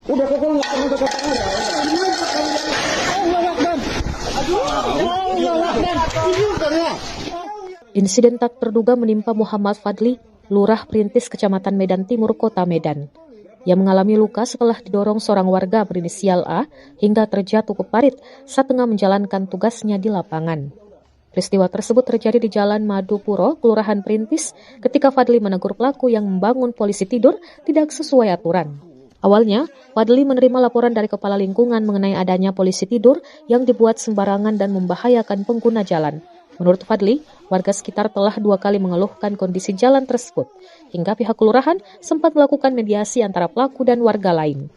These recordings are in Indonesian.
Udah kok nggak pernah kata ada. Insiden tak terduga menimpa Muhammad Fadli, Lurah Perintis Kecamatan Medan Timur, Kota Medan. Ia mengalami luka setelah didorong seorang warga berinisial A hingga terjatuh ke parit saat tengah menjalankan tugasnya di lapangan. Peristiwa tersebut terjadi di Jalan Madupuro, Kelurahan Perintis, ketika Fadli menegur pelaku yang membangun polisi tidur tidak sesuai aturan. Awalnya, Fadli menerima laporan dari kepala lingkungan mengenai adanya polisi tidur yang dibuat sembarangan dan membahayakan pengguna jalan. Menurut Fadli, warga sekitar telah 2 kali mengeluhkan kondisi jalan tersebut, hingga pihak kelurahan sempat melakukan mediasi antara pelaku dan warga lain.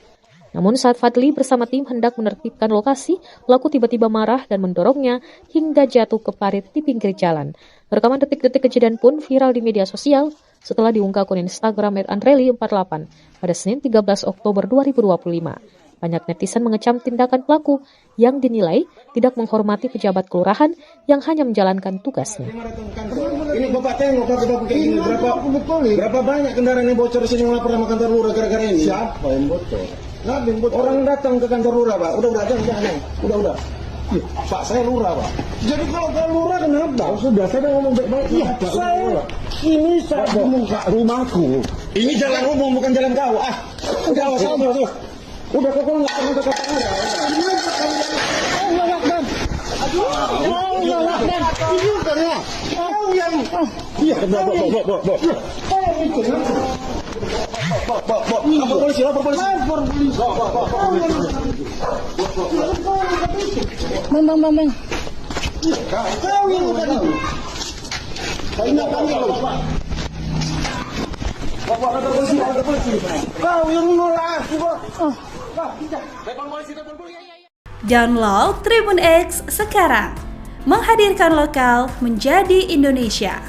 Namun saat Fadli bersama tim hendak menertibkan lokasi, pelaku tiba-tiba marah dan mendorongnya hingga jatuh ke parit di pinggir jalan. Rekaman detik-detik kejadian pun viral di media sosial setelah diunggah akun Instagram @andreli48 pada Senin 13 Oktober 2025. Banyak netizen mengecam tindakan pelaku yang dinilai tidak menghormati pejabat kelurahan yang hanya menjalankan tugasnya. Ini Bapak tengok Bapak kayak gini berapa banyak kendaraan yang bocor di sini melapor sama kantor lurah gara-gara ini. Siapa yang bocor? Orang datang ke kantor lurah, Pak. Udah jangan. Udah. Iya, Pak, saya lurah, Pak. Jadi kalau lurah kenapa? Oh, sudah saya ngomong baik-baik. Iya, ini saya di muka rumahku. Ini jalan umum bukan jalan kau. Udah tuh. Udah kok nggak pernah kata ada. Ini bukan ya. Kau yang iya, lapor polisi. Bang. Kau yang bukan itu. Saya nggak tahu Bapak. Bapak lapor polisi. Kau yang nolak. Download Tribun X sekarang, menghadirkan lokal menjadi Indonesia.